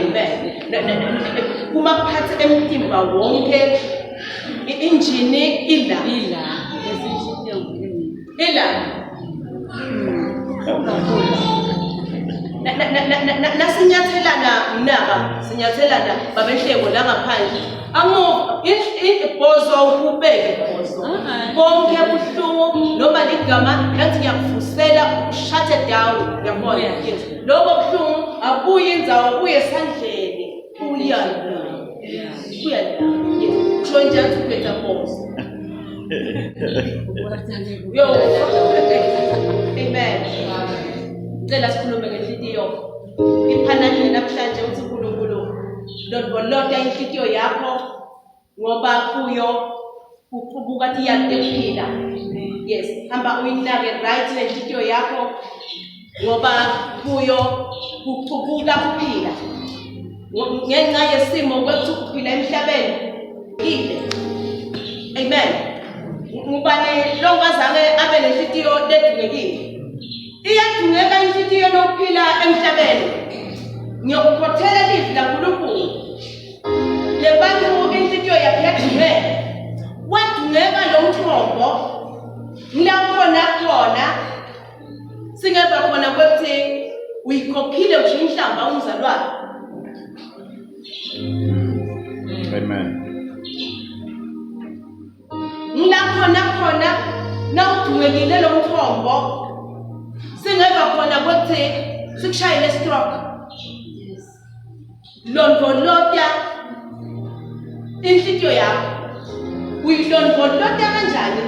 Amen. Kuma phathi emtimba wonke injini ila. Nasinyathelana mnaka sinyathelana babehleko la ngaphandle ibhozo ubeke ibhozo bonke buhlungu noma ligama lathi ngiyakufusela shut it down yabona lokho buhlungu abuye indzawo kuye esandleni uyala jonja tuketa phoso yo amen. Cela sikhulume ngenhliziyo iphanani namhlanje uthi uNkulunkulu lodbolota inhliziyo yakho ngoba kuyo ukubuka ukuthi iyaphila. Yes, hamba uyinake right lenhliziyo yakho ngoba kuyo ukubuka kuphila. Ngenxa yesimo kwethu ukuphila emhlabeni ile. Amen. Ngubani lo ngazange abe nenhliziyo ledungekile. Iyadungeka inhliziyo lokuphila emhlabeni. Ngiyokukhothela livi laNkulunkulu. Le bantu inhliziyo yakhe wadungeka lo mthombo ngilabona khona singeva khona ukuthi uyikhokhile nje inhlamba umzalwane. Amen. Ngilabona nawudungekile lo mthombo singeva khona ukuthi sikushayile stroke. Londolota inhliziyo yakho. Uyilondolota kanjani?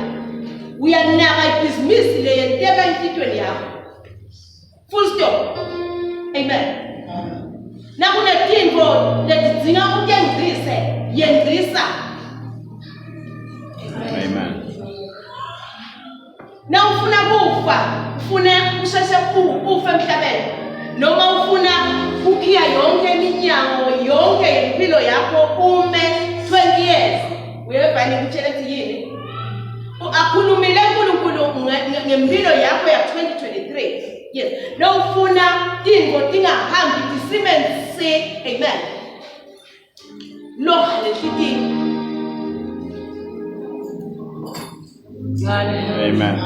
Uyanaka ibhizinisi leyenteka enhliziyweni yakho. Full stop. Amen. Nakunetinto letidzinga ukuyengcise yengcisa. Amen. Na ufuna kufa, ufuna usheshe ufe emhlabeni. Noma ufuna ukhiya yonke iminyango yonke impilo yakho ume 20 years. Uyevani ukutshela ukuthi yini? Akhulumile uNkulunkulu ngempilo yakho ya 2023. Yes. Na ufuna ingo tingahambi disimense. Amen. Lo halefiti. Amen.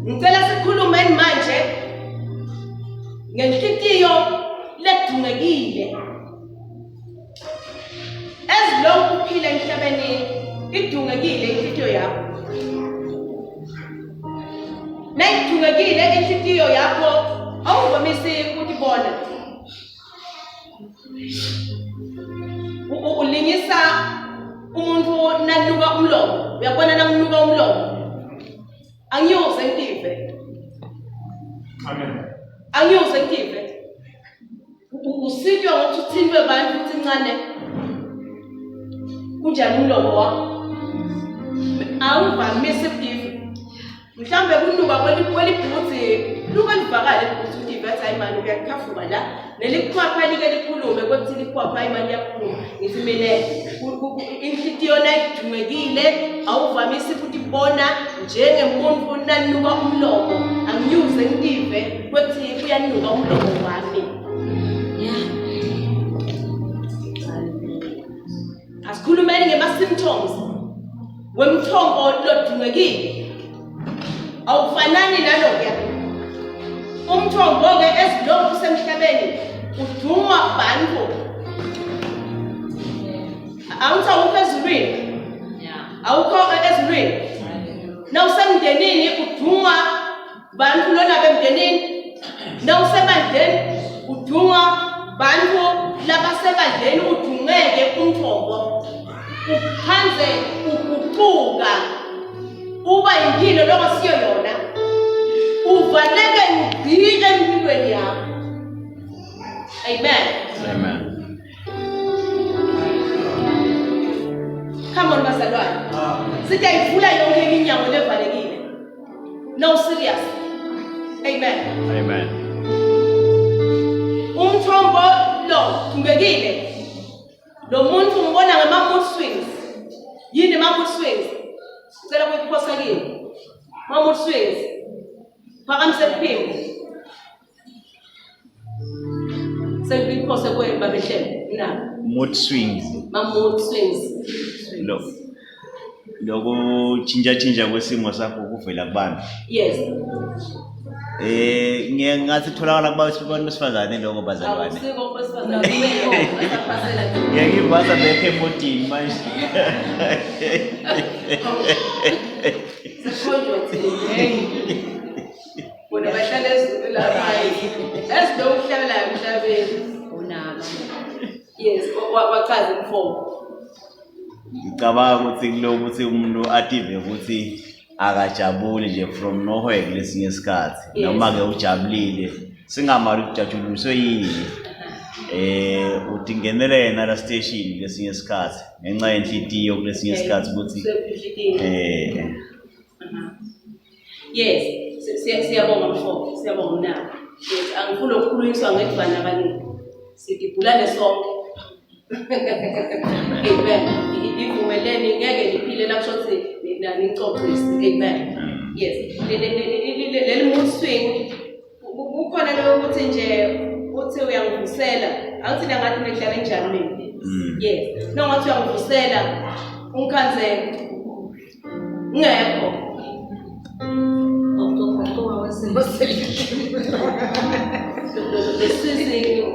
Ngicela sikhulume manje ngenhliziyo ledungekile. Ezilokhu uphila emhlabeni idungekile inhliziyo yakho. Nayidungekile inhliziyo yakho awuvamisi ukubona. Ulingisa umuntu nanuka umlomo. Uyabona nanuka umlomo. Angiyuze ngive. Amen. Angiyuze ngive. Usitwa ngokuthi uthintwe abantu ukuthi ncane. Kunjani umlomo wakho? Awuvamise ngive. Mhlambe kunuka kwelibhuthi luka livakale ukuthi udivetha imali uyakhafuka la nelikhwapha like likhulume ukuthi likhwapha imali yakhuluma ngithi mina inhliziyo nayidungekile awuvamise ukuthi bona njengemuntu nanuka umlomo angiyuze ngive ukuthi uyanuka umlomo wami. Asikhulumeni ngema symptoms wemthombo lodungekile. Awufanani nalokuya. Umthombo ke esilokhu semhlabeni udungwa abantu. Awuthawukho ezulwini. Awukho ezulwini. Nawusemndenini udungwa abantu lona bemndenini. Nawusemandleni udungwa abantu labasebandleni udungeke umthombo. Uphanze ukuquka uba impilo lokho siyo yona. Uvaleke ngqike empilweni yakho. Amen. Amen. Come on bazalwane. Sithi ayivula yonke iminyango levalekile. No serious. Amen. Amen. Umthombo lo dungekile. Lo muntu umbona ngama mood swings. Yini ma mood swings? Sicela ukuphosa kini. Ma mood swings. Phakamise iphimbo. Sekuphose kwemba behlele na. Mood swings. Mood swings. Loko chinja kwesimo sakho kuvela kubantu. Yes. Ngathi tholakala kubantu besifazane lokho bazalwane. Akusiko besifazane asapasela. Ngiyayibaza bekhe emotini manje. Sekhonjwa hey. Bona bahlala ezweni lapha. Esidowuhlala emhlabeni. Unaba. Yes, wachaza imfomo. Ngicabanga ukuthi kuloko ukuthi umuntu ative ukuthi akajabuli nje from nowhere kulesinye isikhathi noma ke ujabulile singamali ukujatshululiswe yini udingenele yena la station lesinye isikhathi ngenxa yenhlitiyo kulesinye isikhathi ukuthi yes siyabonga mfowethu siyabonga nabo yes angifuna ukukhulunyiswa ngedibana abaningi sidibulane sonke amen ivumelene ngeke niphile lapho sothi nicocise amen yes leli mood swing kukhona lokuthi nje uthi uyangivusela awuthi ngathi nehlala njani mina yes ngathi uyangivusela ungikhanzela ngekho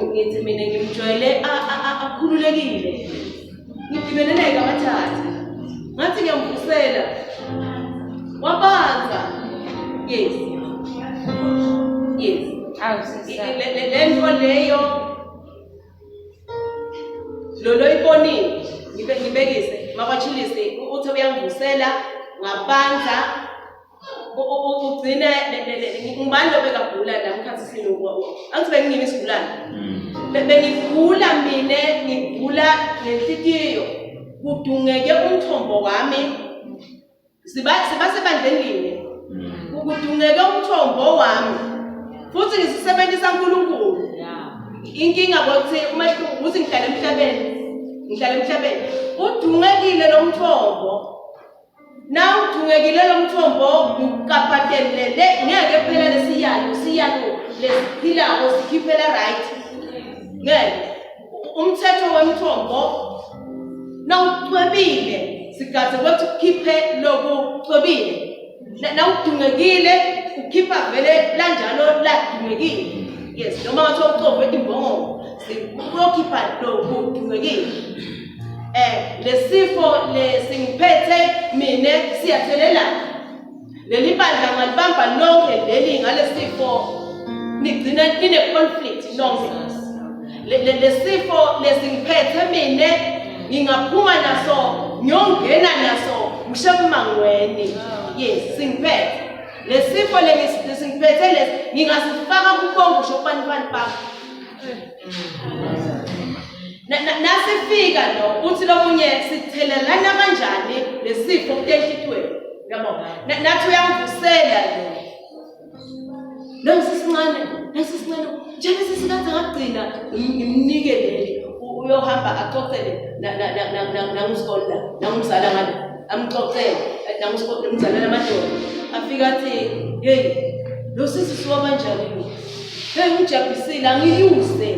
ngithi mina ngimjwayele akhululekile ngibeleleke abathathu ngathi ngiyamvusela wabanza yes lento leyo lolo ibonile ngibekise mabachilise uthi uyangivusela ngabanza ugcine ngibani lobekagula la mkhathini angithi bengingimi isigulane bengigula mina ngigula nenhlitiyo kudungeke umthombo wami sibasebandleni kudungeke umthombo wami futhi ngisebenzisa uNkulunkulu inkinga ukuthi umahluko ukuthi ngihlala emhlabeni udungekile lo mthombo now udungekile lo mthombo ukapatelele ngeke phela lesiyalo lesiphilayo sikhiphela right ngeke umthetho wemthombo nawucwebile sigaze ukuthi ukhiphe lokucwebile nawudungekile ukhipha vele lanjalo ladungekile yes noma ngathi uqobo etimbongo siyokhipha lokudungekile lesifo lesingiphethe mina siyathelela leli bandla ngalibamba lonke leli ngalesifo nigcina ine conflict lonke lesifo lesingiphethe mina ngingaphuma naso ngiyongena naso ngishemangweni yes singiphethe lesifo lesingiphethe ngingasifaka kukonke shopani bakho nasifika lo uthi lomunye sithelelana kanjani lesifo kutehlithweni yabona nathi uyangivusela lo sisincane njalo sisikaze ngagcina ngimnike leli uyohamba axoxele nanguskola nangumzala ngalo amxoxele nanguskola umzala lamadoda afika athi hey lo sisisiwa kanjani lo hey ujabhisile angiyuze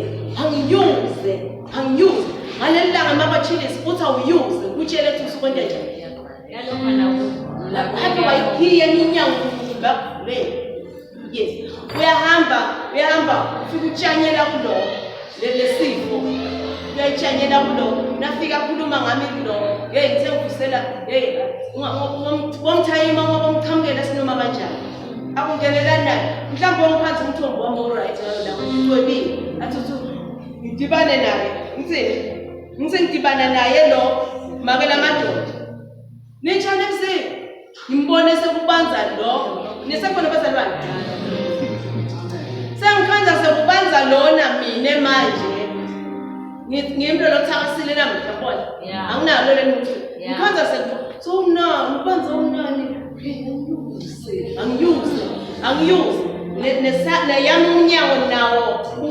ngalelanga mabachilisi uthi awuyuze kutshele ukuthi usukonde njani yalokho lapho bayiphiye inyango ngakuvule yes uyahamba ufika utshanyela kulo lesifo uyayitshanyela kulo nafika khuluma ngami kulo hey ngithe ngivusela hey ngomthayima ngoba ngichamukela sinoma kanjani akungenelana mhlawumbe ngiphansi umthombo wami alright la ucwebile athuthi ngidibane naye ngidibana naye lo makela madoda nitshane msini ngimbone sekubanza lo nisekhona bazalwane sengikhanza sekubanza lona mina manje ngimlo lothakasile nami yabona anginalo lemuntu ngikhanza so ngibanza unani angiyuze neyami unyawo nawo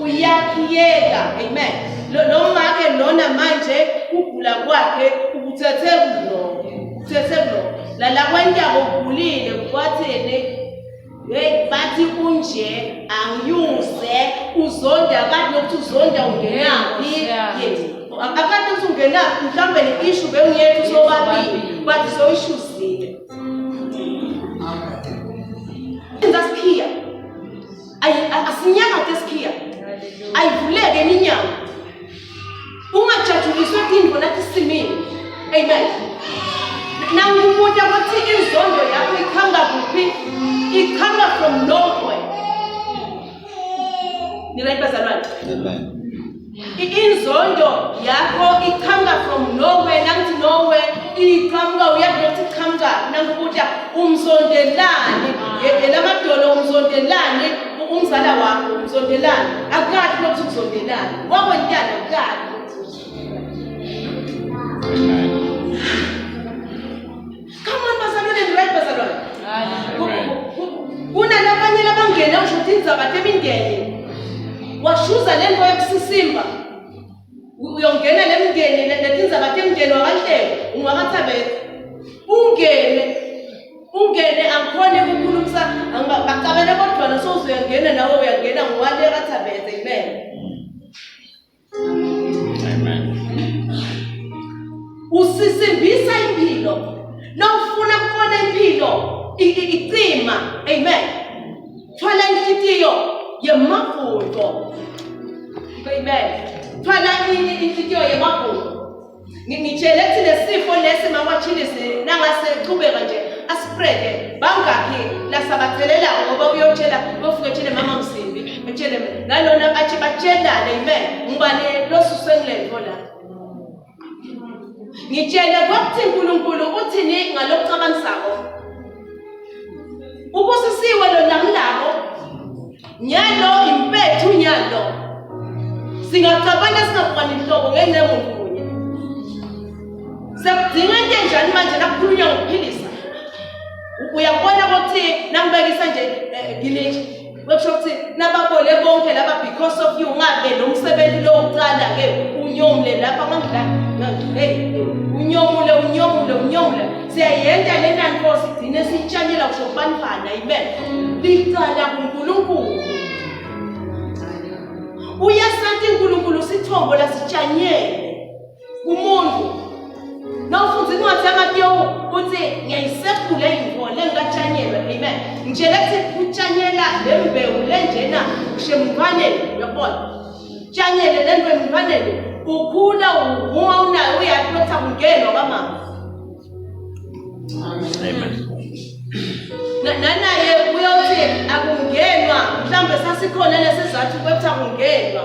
uyakhiyeka amen lo make lona manje kugula kwakhe ukuthethe kulo la kwentaba ugulile kwathene hey bathi kunje angiyuze uzonda kanti nokuthi uzonda ungenaphi yes akade uthi ungenaphi mhlawumbe le issue bengiyethu sobabili but so issues zile inzasikhiya asinyanga tesikhiya ayivuleke iminyango ungajajuliswe indvo nathi simini amen nangumuntu abathi inzondo yakho ikhanga kuphi ikhanga from nowhere ni right bazalwane amen inzondo yakho ikhanga from nowhere nangithi nowhere ikhanga uyakuthi ikhanga nangumuntu umzondelane yelamadolo umzondelane umzala wakho umzondelane akukade ukuthi ukuzondelane wakwentana akukade come on bazalwane ni right bazalwane kunalabanye labangena ushuthi indzaba temindeni washuza lento yokusisimba uyongena lemndeni letindzaba temndeni wakanhlelo ungakaTsabedze ungene angikhone ukukhulumisa angabacabele kodwa so uzuyangena nawe uyangena ngwale kaTsabedze amen usisimbisa impilo nawufuna kubona impilo icima amen thwala inhlitiyo yemafundo amen thwala inhlitiyo yemafundo ngitshele ukuthi lesifo lesi mawachilisi nangasechubeka nje asprede bangakhi lasabathelela ngoba uyotshela bofike tshele mama Msimbi etshele nalona athi batshelane amen ngibane losusengilento la ngitshele ukuthi uNkulunkulu uthini ngalokucabanisako ubusisiwe lo namlabo nyalo impethu nyalo singacabana singakwani inhlobo ngenye umuntu munye sekudinga into enjani manje nakukhulunywa ngokuphilisa uyabona ukuthi nangibekisa nje village websho ukuthi nababole bonke laba because of you ngabe lo msebenzi lo uqala ke unyomule lapha ngangila hey unyomule siyayenza lena nkosi igcine sitshanyela kusho kubanifana amen licala kuNkulunkulu uyasathi uNkulunkulu sithombo la sitshanyele kumuntu nawufunza incwadi yaMatiyo uthi ngiyayisephula ingole ngikatshanyelwa amen ngitshela ukuthi utshanyela lembewu lenjena ushemvaneni uyabona tshanyele lento emvaneni ukhula uma unayo uyathi ukuthi akungenwa kamama amen nanaye uyothi akungenwa mhlambe sasikhona lesizathu ukuthi akungenwa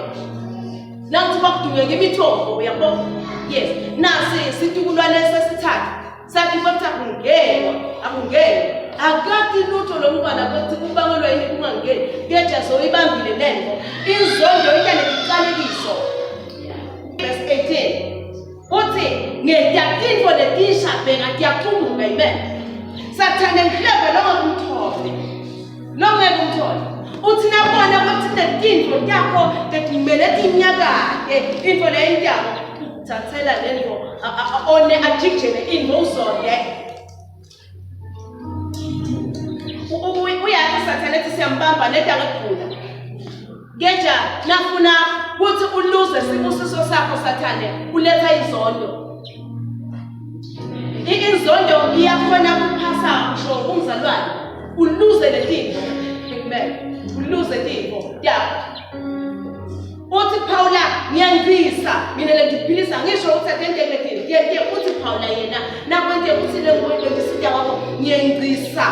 nangithi bakudungeka imithombo uyabona yes nasi situkulwane sesithathu sathi ukuthi akungenwa akukade lutho lomntwana ukuthi kubangelwa yini kungangeni keja zoyibambile lento inzondo intane iqalekiso verse 18 uthi ngedakini letisha bheka kuyaqhubeka amen sathane ngihlebe longekumthole uthi nabona ukuthi netinto yakho tekumele tinyakade into le yabo uthathela lento one ajikjele into uzonde uyathi sathane ethi siyambamba nedanga ekugula keja nafuna ukuthi uluze sibusiso sakho sathane uletha izondo inzondo iyakhona ukuphasa kusho umzalwane uluze letinto amen uluze tinto yakho uthi Paula ngiyangisa mina lengiphilisa ngisho ukuthi atendele kini yeke uthi Paula yena nakwente ukuthi lengwento ngisida wakho ngiyangisa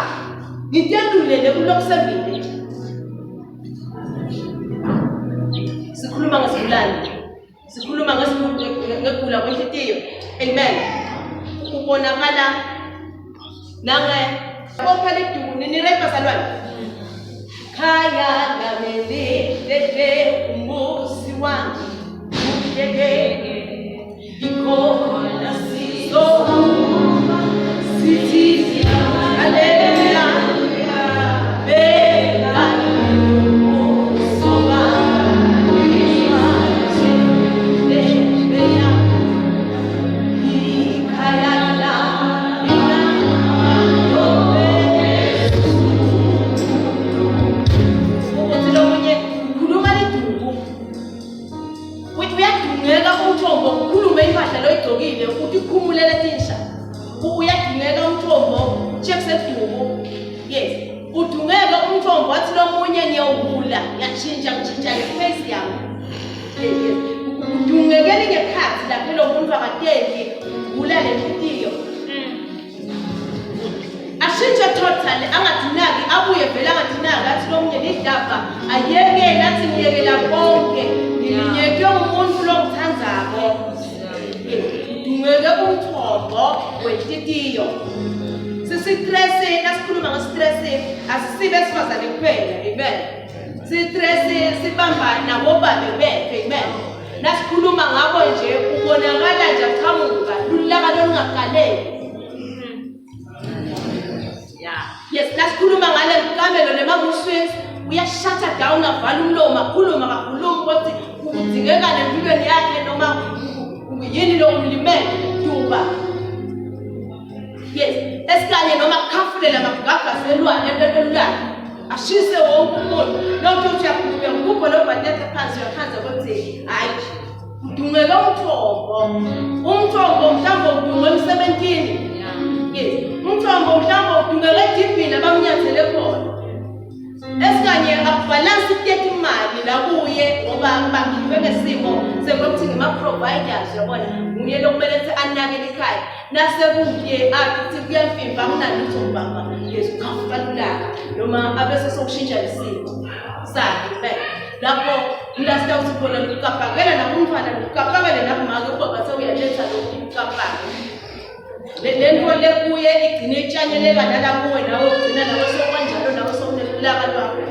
ngitendulele kulokusebile sikhuluma ngegula kwenhlitiyo amen ubonakala nange bophela iduni ni right bazalwane khaya lamele lele umusi wangi ujeke ikhona sizo sithi haleluya bela soba impahla loyigcokile uthi khumulele tinsha uyadingeka umthombo checksedumo yes udungeka umthombo wathi lomunye ngiyawula ngiyachinja ngeface yami yes udungekele ngekhathi lapho lo muntu akatendi uvula le video ashintshe totally angadinaki abuye vele angadinaki athi lomunye lidaba ayeke nathi ngiyekela konke ngiyeke umuntu lo ngithandzako udungeke umthombo wetitiyo sistress nasikhuluma ngestress asisibe sifazane kuphela amen sistress sibamba nabo babe bethu amen nasikhuluma ngabo nje ubonakala nje aqhamuka lulaka longakaleki yes nasikhuluma ngale kamelo nemanguswini uyashutha down avala umlomo akhuluma kakhuluma ukuthi kudingeka nempilweni yakhe noma yini lo umlimele duba yes esikanye noma khafulela magagazelwane lolulana ashise wonke umuntu lokho uyakhupha ukupho lo bathethe phansi uyakhanza ukuthi hayi udungeka umthombo mhlawumbe udunge emsebentini yes umthombo mhlawumbe udungeka edibhini abamnyathele khona esikanye akubalansi ukuteka imali la kuye ngoba bangive ngesimo sekuthi ngima-providers yabona nguye lokumele ukuthi anakele ekhaya nasekuye athi kuyamfimba akunalutho ngibamba yesukhafukalulaka noma abese sokushintsha lesimo sakhe lapho mlasitawuthi khona ukukapakela nakumfana ukukapakele nakumake uba sewuyaletha lokhu ukukapaka le nto lekuye igcine itshanyeleka nala kuwe nawe ugcina nawe sokwanjalo nawe sokunelulaka lwakho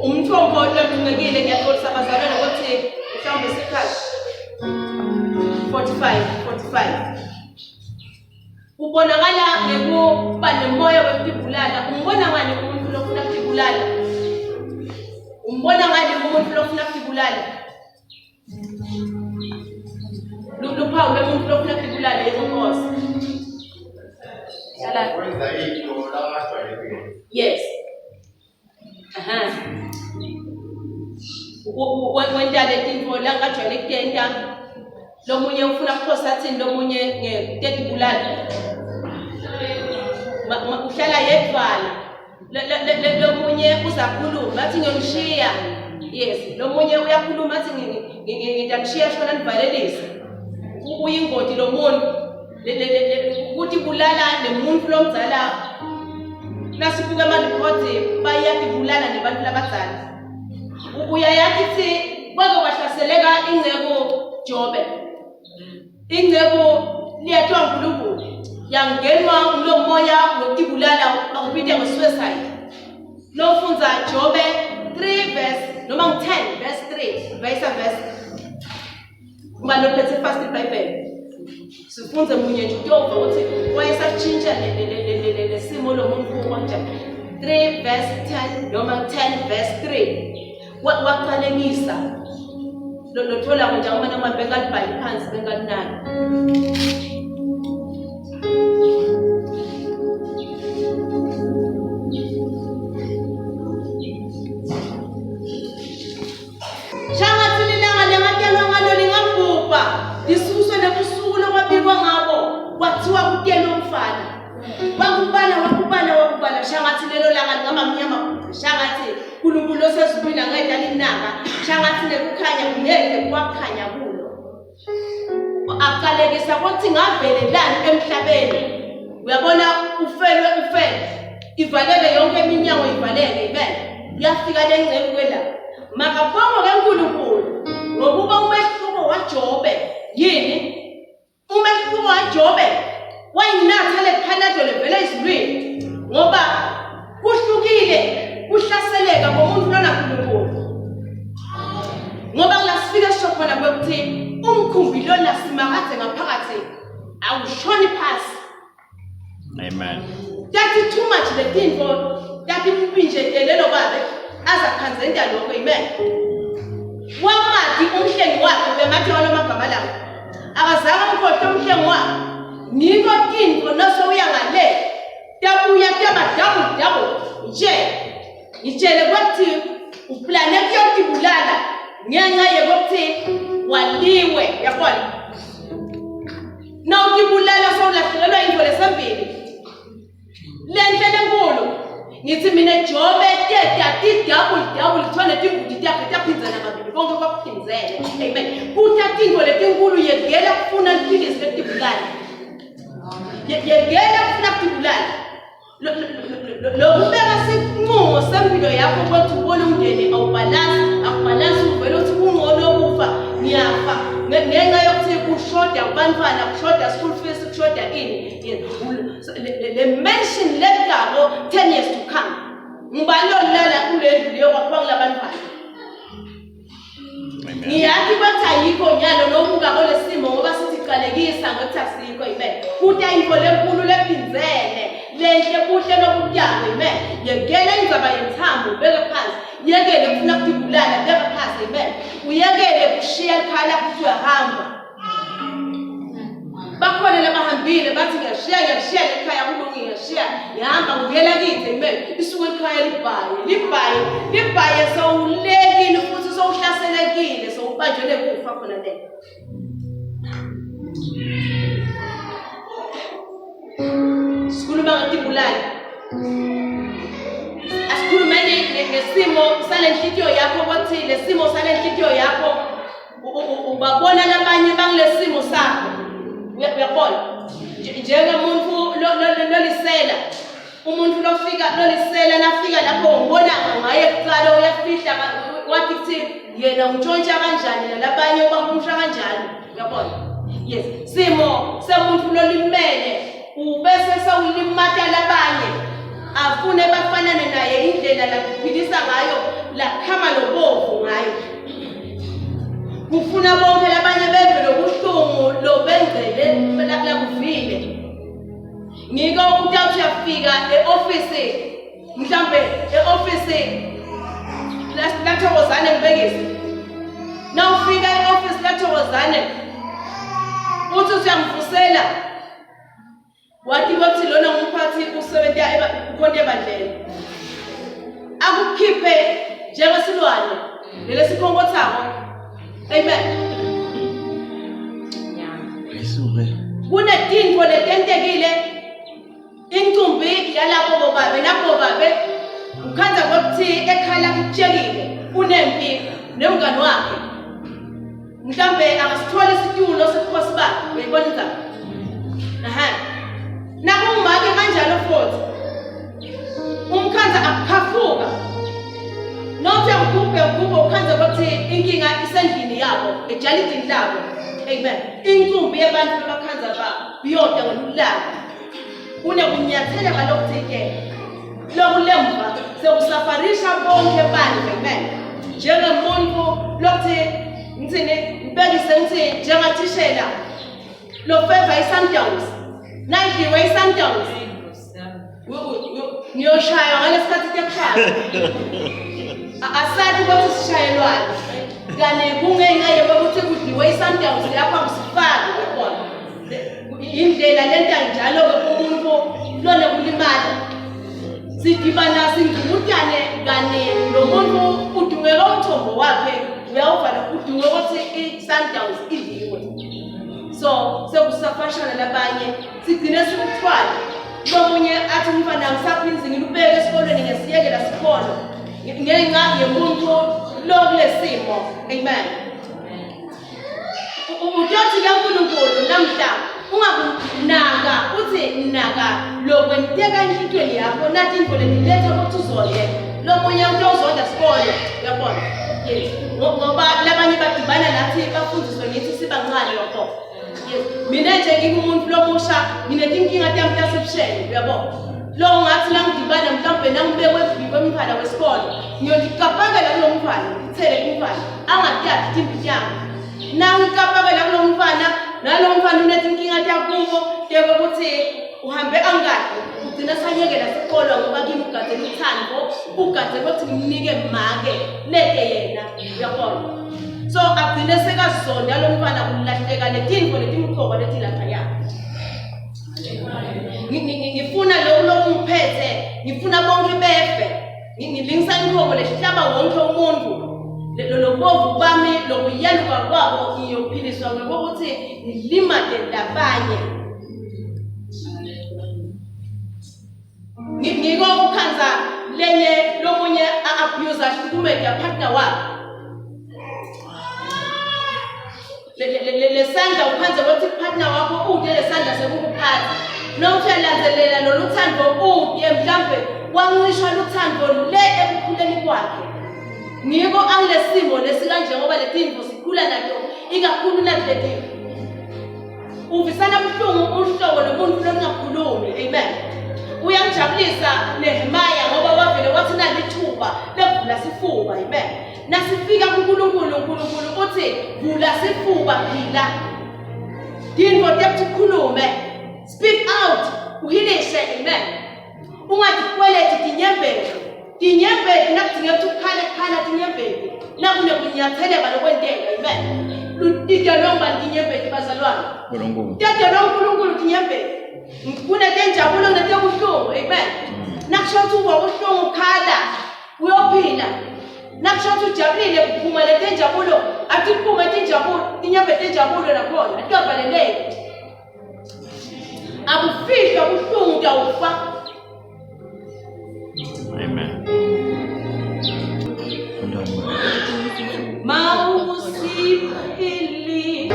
umthombo lodungekile ngiyaqolisa abazalwane ukuthi mhlawumbe isikhathi 45 ubonakala ngekuba nemoya wokutibulala umbona ngani umuntu lofuna ukutibulala umbona ngani umuntu lofuna ukutibulala luphawu lomuntu lofuna ukutibulala yenkosi yes wenda letinto la ngajwayele kutenta lomunye ufuna ukuphosa athini lomunye ngekutibulala uhlala yedwana lomunye uzakhuluma athi ngiyomshiya yes lomunye uyakhuluma athi ngitamshiya shona nivalelise uyingoti lo muntu ukuthi bulala nemuntu lomzala nasibuka amaripoti bayatibulala nebantu labadzala uyayathi ukuthi kwake kwahlaseleka ingcebo Jobe ingcebo liyathiwa uNkulunkulu yangenwa lo moya wokutibulala akubithe ngesuicide lofunza Jobe 3 verse noma 10 verse 3 verse malophethe fast iBhayibheli sifunze munye nje uToba ukuthi wayesatshintsha lesimo lomuntu kanjani 3 verse 10 noma 10 verse 3 waqalekisa lothola nje uma mabheka libhali phansi bengalinani Shangathi lilanga lematyalwa ngalo lingabhubha lisuswe nebusuku lokwabikwa ngabo kwathiwa kutelo umfana wakubala shangathi lelo langa lingamamnyama shangathi uNkulunkulu osezulwini angedala inanga shangathi nekukhanya kungeke kwakhanya kulo akalekisa ukuthi ngavele lani emhlabeni uyabona ufele ivaleke yonke iminyango ivaleke amen yafika lengcebo kwela makabongo kaNkulunkulu ngokuba umehluko waJobe yini umehluko waJobe wayinatha lephanado levela izulwini ngoba kuhlukile kuhlaseleka komuntu lona uNkulunkulu ngoba lasifika sishopana kwekuthi umkhumbi lona simakade ngaphakathi awushoni phasi amen that is too much the thing for that impinjelelo babe azakhanzenda lokho amen wamati umhlengi wakhe bemathi walo magama lawo akazange umkhohle umhlengi wakhe niko kinto noso uyangale tabuya double nje ngitshele kwathi uplane kuyotibulala ngenxa yokuthi waliwe yabona nawukibulala sawulahlekelwa into lesambili lenhle lenkulu ngithi mina jobe tete double thona tibudi takhe taphinzana kabili konke kwakuphinzele amen kuthatha into letinkulu yegela kufuna liphilisi letibulala yegela kufuna kutibulala lokubeka sinqumo sempilo yakho ukuthi ubone umndeni awubalansi uvele uthi kungcono ukufa ngiyafa ngenxa yokuthi kushoda abantwana kushoda school fees kushoda ini le mention legabo 10 years to come ngibani olala kulendlu leyo kwaphangela abantwana ngiyathi bathi ayikho nyalo nobuka kolesimo ngoba sithi qalekisa ngokuthi asikho amen futhi ayinto lenkulu lephinzele lenhle kuhle lokutyaga amen yekele indzaba yenthambo ubeke phansi yekele kufuna kutibulala beka phansi amen uyekele kushiya ikhala kuthi uyahamba bakhona labahambile bathi ngiyashiya ekhaya kulungi ngiyashiya ngihamba ngiyela kithi amen isuke ekhaya libhaye sowulekile futhi sowuhlaselekile sowubanjwe kufa khona le sikhuluma ngetibulala asikhulumeni ngesimo salenhlitiyo yakho ukuthi lesimo salenhlitiyo yakho ubabona labanye bangilesimo sakho uyabona njengomuntu lolisela umuntu lolisela nafika lapho ubona ngaye kuqala uyafihla wathi kuthi yena untshontsha kanjani nalabanye bamusha kanjani uyabona yes simo semuntu lolimele ubese sawulimata labanye afune bafanane naye indlela lakuphilisa ngayo lakhama lobovu ngayo kufuna bonke labanye beve lobuhlungu lobenzele lakuvile ngiko ukuthi uyafika eoffice mhlambe eoffice lathokozane ngibekise nawufika eoffice lathokozane uthi uyamvusela wathi bathi lona umphathi usebenza ukhonde ebandleni akukhiphe njengesilwane lesikhongothako amen kunetinto letentekile incumbi yalabo bobabe nabo babe ukhanza kokuthi ekhala kutshekile unempi nemngani wakhe mhlambe akasithola isitulo sekhosi bakhe uyibona indzaba nakungumake kanjalo futhi umkhanza akukhafuka nothi angubhe ukhanza ukuthi inkinga isendlini yabo ejalidini labo amen incumbi yabantu abakhanza biyoda ngolulanga kunekunyathela ngalokuthi-ke lokulemva sekusafarisha bonke bandle amen njengomuntu lokuthi ngithini ngibekise ngithi njengathishela lofeva i-Sundowns nayidliwe i-Sundowns ngiyoshaywa ngalesikhathi kuyakushaya asathi ukuthi sishayelwane kane kungenxa yokuthi kudliwe i-Sundowns lapho akusifaki yabona indlela lenta njalo-ke umuntu lona kulimala sidibana singqumutane kane nomuntu udungeka umthombo wakhe uyawuvala udunge ukuthi i-Sundowns idliwe so sekusafashana labanye sigcine sikuthwala lomunye athi umfana ngisaphinzi ngilubeke esikolweni ngesiyekela sikolo ngenxa yomuntu lokulesimo amen uyothi kaNkulunkulu namhla ungakunaka uthi naka lokwenteka enhlitweni yakho nathi into leniletha ukuthi uzonde lomunye utozonda sikolo uyabona yes ngoba labanye badibana nathi bafundiswe ngithi sibancane lokho yes mina nje ngingumuntu lomusha nginetinkinga tami tasebusheni uyabona lo ngathi langidibana mhlawumbe nangibekwe kwemfana wesikolo ngiyodikapakela kulo mfana ngithele kumfana angatyathi timbi yami nangikapakela kulo mfana nalo mfana unetinkinga takubo tebe ukuthi uhambe angadi ugcina sayekela sikolo ngoba kimi ugade luthando ugade ukuthi ngimnike make lete yena uyabona so agcine sekazonda lo mfana kulahleka letinto letimkhoko letilapha yakhe ngifuna lo mphethe ngifuna bonke befe ngilingisa inkhoko lehlaba wonke umuntu lo bovu bami lokuyaluka kwabo ngiyophiliswa ngokuthi ngilimade labanye. Ngiko ukhanza lenye lomunye a-abuse ahlukumeza partner wakhe. Lesandla ukhanze ukuthi partner wakho ude lesandla sekukuphatha. Nawuthi uyalandelela loluthando ude mhlambe wanqishwa luthando le ekukhuleni kwakhe. Ngiko angilesimo lesikanje ngoba letinto sikhula nazo ikakhulu nathi uvisana buhlungu uhlobo lomuntu longakhulumi. Amen. Uyangijabulisa Nehemiah ngoba wavele wathi nalithuba lekuvula sifuba. Amen. Nasifika kuNkulunkulu uthi vula sifuba phila. Dingo tekukhulume. Speak out. Uhilishe. Amen. Ungazikweleti tinyembeki nakudingeka ukukhala tinyembeki nakune kunyatheleka lokwenteka. Amen. Ludidolonga tinyembeki bazalwane. UNkulunkulu tinyembeki. Kunetenjabulo netebuhlungu. Amen. Nakusho uba ubuhlungu khala uyophila. Nakusho ujabulile kuphuma letenjabulo atiphuma tenjabulo tinyembeki tenjabulo nakhona atovaleleke. Akufihla ubuhlungu utawufa. Amen. Mawusipili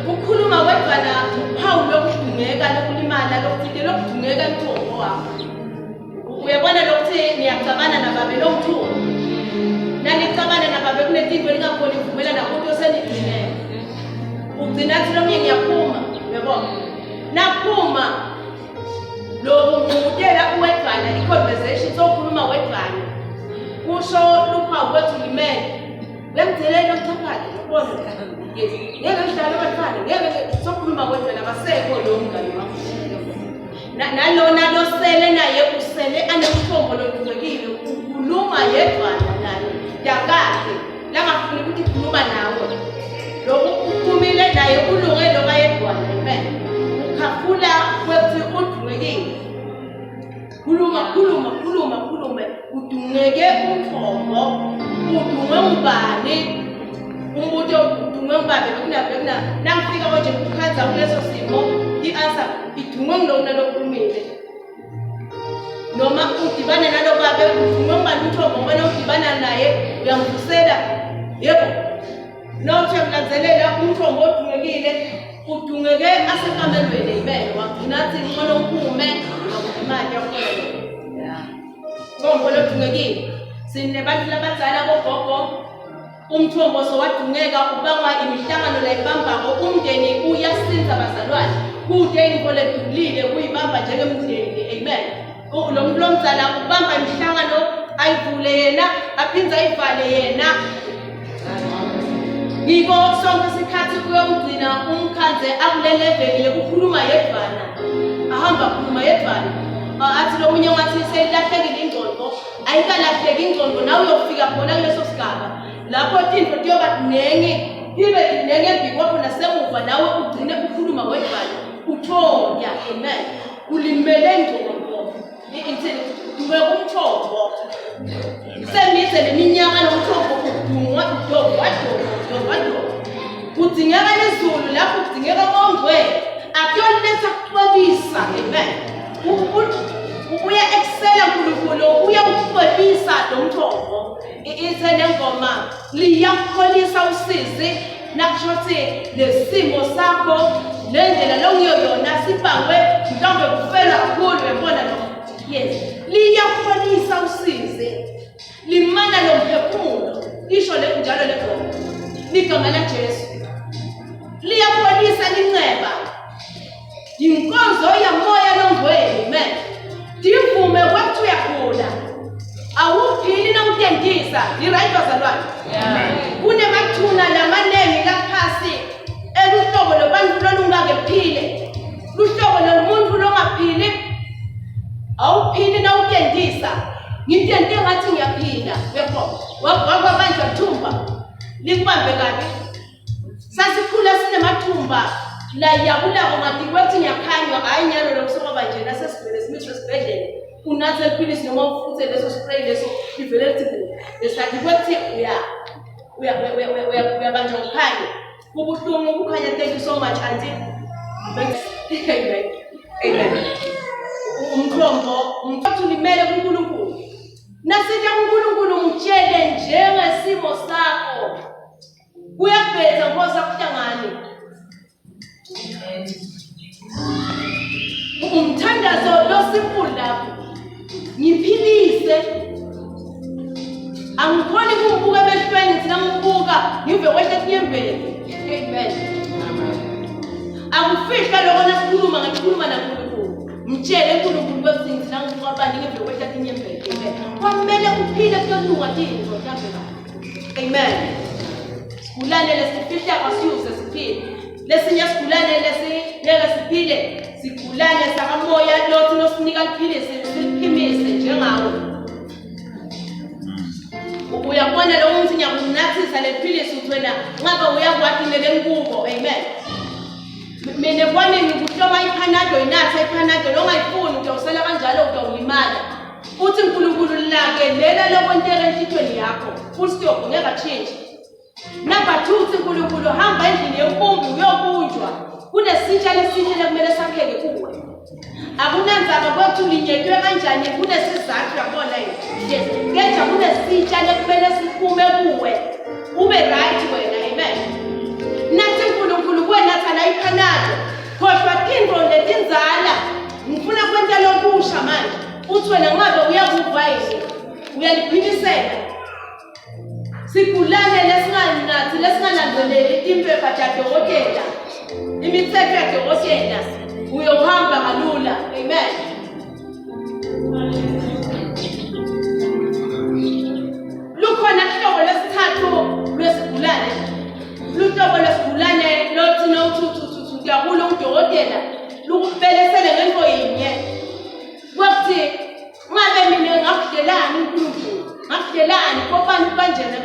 ukhuluma wedwana uphawu lokudungeka lokulimala lokuthinta lokudungeka emthombo wakho. Uyabona lokuthi niyacabana nababe lomthombo. Nanicabana nababe kunetinto lingakhona ivumelana nakuthi osenidinile. Ugcina athi lo myeni yaphuma. Uyabona? Naphuma lo ngudela uwedwana i-conversation sokhuluma wedwana. Kusho luphawu kwethu limele. Lemthelelo mthaphathi ubona. Yes. Ngeke ngihlale abafana ngeke sokhuluma wedwana basekho lo mngani wakho. Nalona losele naye usele anemthombo lodumekile ukhuluma yedwana naye yakakhe langafuni ukuthi ukhuluma nawe. Lokhu uphumile naye ulunge lo kayedwana. Amen. Ukhafula kwethi udumekile. Khuluma udungeke umthombo udunge ubani umuntu udunge ubani kunabena nangifika konje ukukhanza kuleso simo i-answer idunge ngilona lokhulumile noma udibana nalobabe udunge ubani umthombo ngoba udibana naye uyamvusela. Yebo nawuthi uyakulanzelela umthombo odungekile udungeke asekamelweni. Amen. Wagcina athi ngcono uphume imali yakho. Ngombo lodungekile sinebantu labadala bogogo umthombo sowadungeka ubangwa imihlangano la ibambako umndeni uyasinza bazalwane kude inkolo edulile kuyibamba njengemndeni. Amen. Lo muntu lomzala ubamba imihlangano ayivule yena aphinza ayivale yena. Ngiko sonke isikhathi kuyomgcina umkhanze akule level yokukhuluma yedwana ahamba khuluma yedwana. Athi lo munye wathi selahlekile ingqondo ayikalahleki ingqondo nawe uyofika khona kuleso sigaba lapho into tiyoba dinenge ibe dinenge bikwapho nasemuva nawe ugcine ukhuluma wedwana uthonya. Amen. Ulimele ingqondo inthini dume umthombo semize leminyaka nomthombo udungwa udongwa kudingeka lezulu lapho kudingeka ongcwele akuyoletha kuxolisa. Amen. Uya excela Nkulunkulu uya ukuxolisa lo mthombo. Ithene ngoma liyakholisa usizi nakushothi lesimo sakho lendlela longiyoyona sibangwe mhlawumbe kufela kakhulu. Yabona lo. Yes. Liyakholisa usizi limana nomphefumulo isho le njalo le ngoma ligama la Jesu liyakholisa linceba inkonzo yamoya longcwele. Amen. Divume kwethu yakhona awuphili na utentisa i-right bazalwane. Kunemathuna lamanengi laphasi eluhlobo lobantu lolungakephile luhlobo lomuntu longaphili awuphili na utentisa ngitente ngathi ngiyaphila. Yebo wakwabanje thumba likubambe kabi sasikhula sinemathumba la yakulawo ngathi kwethi ngiyakhanywa hayi nyalo lokusoba nje nasesibhedlela simiswe esibhedlela unathe iphilisi noma ufuthe leso spray leso ivele lithi lesathi kwethi uyabanjwa ukukhanya. Kubuhlungu ukukhanya. Thank you so much, auntie. Amen. Amen. Umkhombo ulimele kuNkulunkulu. Nasithi uNkulunkulu umtshele njengesimo sakho. Kuyabhedza ngoba sakuhlangane. Umthandazo lo simple lapho. Ngiphilise. Angikhoni kumbuka emehlweni ngithi ngibuka ngive kwehla enyembeni. Amen. Akufihla lokho nasikhuluma ngakhuluma naNkulunkulu. Mtshele uNkulunkulu ukuthi ngithi ngibuka abantu ngive kwehla enyembeni. Amen. Kwamele uphile kulunga thini zothambeka. Amen. Sigulane lesifihla kwasiyuse siphile. Lesinye sigulane lesingeke siphile. Sigulane sakamoya lothi nosinika liphile siliphimise njengawe. Uyabona lo muntu ngiyakunathisa lephilisi uthi wena ngabe uyakwathi ngelenkubo. Amen. Mina kwami ngikuhloma iPanado inatha iPanado lo ngayifuni utawusela kanjalo utawulimala. Uthi uNkulunkulu lake lela lokwentela enhlithweni yakho. Full stop ngeke change. Number 2 uthi uNkulunkulu hamba endlini yenkumbi uyobunjwa. Kunesitsha lesitsha lekumele sakheke kuwe. Akunanzaba kwethu linyetwe kanjani kunesizathu yabona yini. Yes. Ngenja kunesitsha lekumele siphume kuwe. Ube right wena. Amen. Nathi uNkulunkulu kwenatha la iPanado. Khohlwa tinto letinzala. Ngifuna kwenta lokusha manje. Uthi wena ngabe uyakuva yini? Uyaliphimisela. Sigulane lesinganathi lesingalandeleli impepha kaDokotela. Imithetho kaDokotela. Uyohamba kalula. Amen. Lukhona hlobo lesithathu lwesigulane. Luhlobo lwesigulane lothi nothuthu yakule uDokotela lukubelesele ngento yinye. Kwathi ngabe mina ngakudelani uNkulunkulu. Ngakudelani kopani kanjena.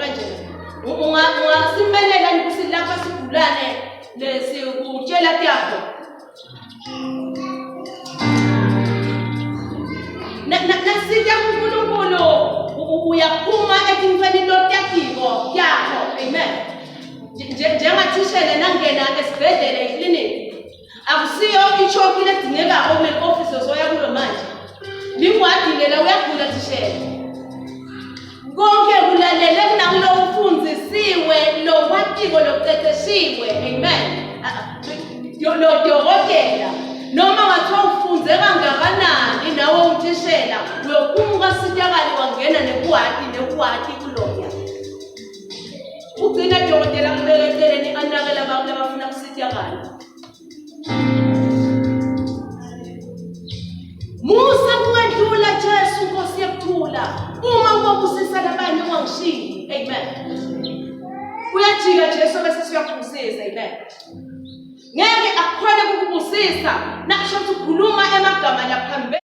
Ungasimelela nikusilapha sigulane lesikutshela yakho. Nasithi uNkulunkulu uyaphuma ekintweni lotyatiko yakho. Amen. Njengathishele nangena esibhedlela ekliniki. Akusiyo ichoki ledingeka ome office soya kulo manje. Lingwadingela uyagula thishele. Konke kulalele kunakulo ufundzisiwe lo watiko loqeqeshiwe. Amen. Lo Dokotela noma wathiwa ufunze kangakanani nawe uthishela uyophumuka sityakali wangena nekuwati kuloya. Ugcina Dokotela kubelekeleni anakela abantu abafuna kusityakali. Musa kuwendlula Jesu Nkosi yekuthula. Uma ubabusisa labanye ungangishiyi. Amen. Uyajika Jesu bese siyakubusisa. Amen. Ngeke akhona ukubusisa nakusho ukuthi ukhuluma emagama laphambi